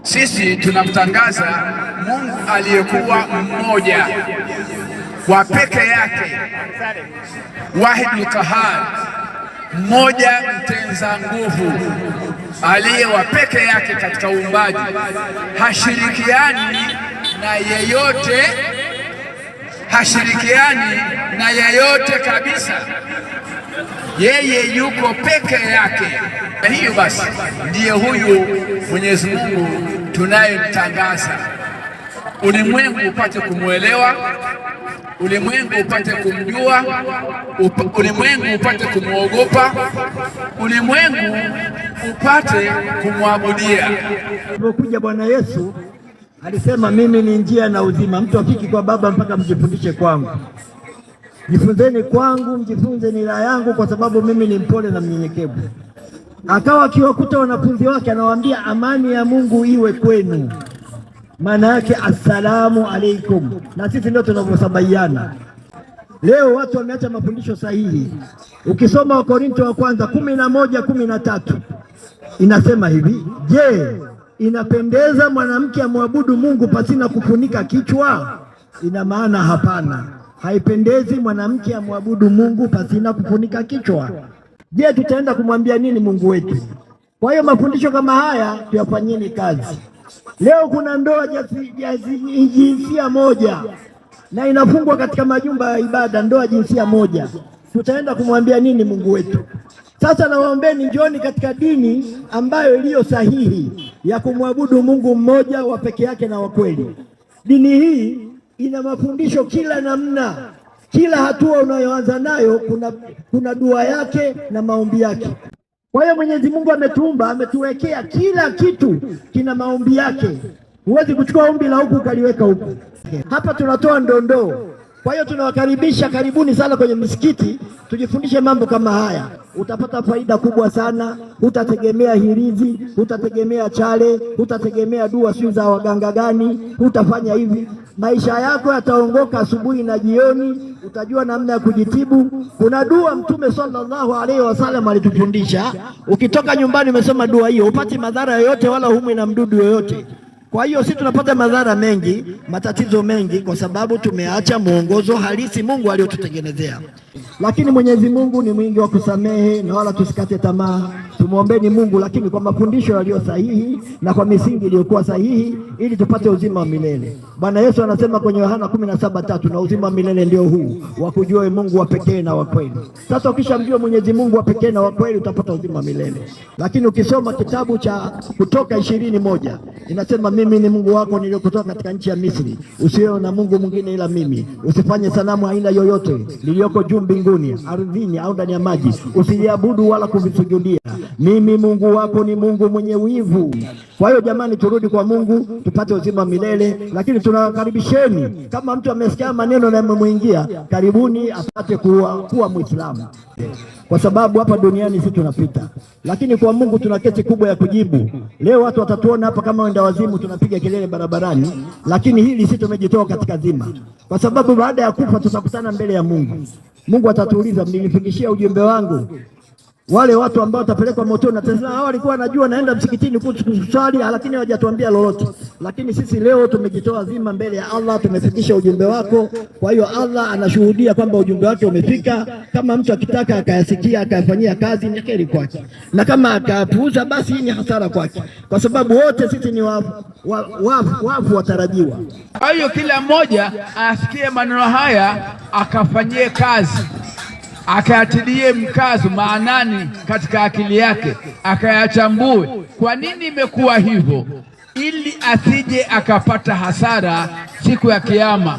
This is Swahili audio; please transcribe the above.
Sisi tunamtangaza Mungu aliyekuwa mmoja wa peke yake, wahidul qahar, mmoja mtenza nguvu, aliye wa peke yake katika uumbaji, hashirikiani na yeyote kabisa. Yeye yuko peke yake. Na hiyo basi ndiye huyu Mwenyezi Mungu tunayemtangaza, ulimwengu upate kumwelewa, ulimwengu upate kumjua, ulimwengu upate kumwogopa, ulimwengu upate kumwabudia. Alipokuja Bwana Yesu alisema, mimi ni njia na uzima, mtu afiki kwa Baba mpaka mjifundishe kwangu. Jifunzeni kwangu, mjifunze nira yangu, kwa sababu mimi ni mpole na mnyenyekevu. Akawa akiwakuta wanafunzi wake anawaambia, amani ya Mungu iwe kwenu. Maana yake assalamu alaikum. Na sisi ndio tunavyosabaiana leo. Watu wameacha mafundisho sahihi. Ukisoma Wakorintho wa kwanza 11:13 inasema hivi, je, inapendeza mwanamke amwabudu Mungu pasina kufunika kichwa? Ina maana hapana, haipendezi mwanamke amwabudu Mungu pasina kufunika kichwa. Je, tutaenda kumwambia nini Mungu wetu? Kwa hiyo mafundisho kama haya tuyafanyeni kazi. Leo kuna ndoa jinsia moja na inafungwa katika majumba ya ibada, ndoa jinsia moja. Tutaenda kumwambia nini Mungu wetu? Sasa nawaombeni, njoni katika dini ambayo iliyo sahihi ya kumwabudu Mungu mmoja wa peke yake na wa kweli. Dini hii ina mafundisho kila namna. Kila hatua unayoanza nayo kuna dua yake na maombi yake. Kwa hiyo Mwenyezi Mungu ametuumba, ametuwekea kila kitu kina maombi yake. Huwezi kuchukua ombi la huku ukaliweka huku. Hapa tunatoa ndondoo. Kwa hiyo tunawakaribisha, karibuni sana kwenye msikiti, tujifundishe mambo kama haya. Utapata faida kubwa sana. Hutategemea hirizi, hutategemea chale, hutategemea dua sio za waganga gani, hutafanya hivi. Maisha yako yataongoka asubuhi na jioni, utajua namna ya kujitibu. Kuna dua Mtume sallallahu alaihi wasallam alitufundisha. Ukitoka nyumbani umesoma dua hiyo, upati madhara yoyote wala humwi na mdudu yoyote. Kwa hiyo sisi tunapata madhara mengi, matatizo mengi, kwa sababu tumeacha mwongozo halisi Mungu aliyotutengenezea. Lakini Mwenyezi Mungu ni mwingi wa kusamehe, na wala tusikate tamaa. Tumuombeni Mungu, lakini kwa mafundisho yaliyo sahihi na kwa misingi iliyokuwa sahihi, ili tupate uzima wa milele. Bwana Yesu anasema kwenye Yohana 17:3, na uzima wa milele ndio huu, wa kujua Mungu wa pekee na wa kweli. Sasa ukishamjua Mwenyezi Mungu wa pekee na wa kweli, utapata uzima wa milele. Lakini ukisoma kitabu cha Kutoka 20:1 inasema, mimi ni Mungu wako niliyokutoa katika nchi ya Misri, usiwe na Mungu mwingine ila mimi. Usifanye sanamu aina yoyote iliyoko juu mbinguni, ardhini au ndani ya maji. Usiabudu wala kuvisujudia. Mimi Mungu wako ni Mungu mwenye wivu. Kwa hiyo jamani, turudi kwa Mungu tupate uzima milele. Lakini tunawakaribisheni, kama mtu amesikia maneno na yamemuingia, karibuni apate kuwa Muislamu, kwa sababu hapa duniani sisi tunapita, lakini kwa Mungu tuna kesi kubwa ya kujibu. Leo watu watatuona hapa kama wenda wazimu, tunapiga kelele barabarani, lakini hili sisi tumejitoa katika zima, kwa sababu baada ya kufa tutakutana mbele ya Mungu. Mungu atatuuliza, mlinifikishia ujumbe wangu? Wale watu ambao watapelekwa motoni na tena hao walikuwa wanajua naenda msikitini kuswali, lakini hawajatuambia lolote. Lakini sisi leo tumejitoa zima mbele ya Allah, tumefikisha ujumbe wako. Kwa hiyo Allah anashuhudia kwamba ujumbe wake umefika. Kama mtu akitaka akayasikia akayafanyia kazi, ni kheri kwake, na kama akapuuza, basi ni hasara kwake, kwa sababu wote sisi ni wafu watarajiwa. Kwa hiyo kila mmoja asikie maneno haya akafanyie kazi, akayatilie mkazo maanani katika akili yake, akayachambue kwa nini imekuwa hivyo, ili asije akapata hasara siku ya Kiyama.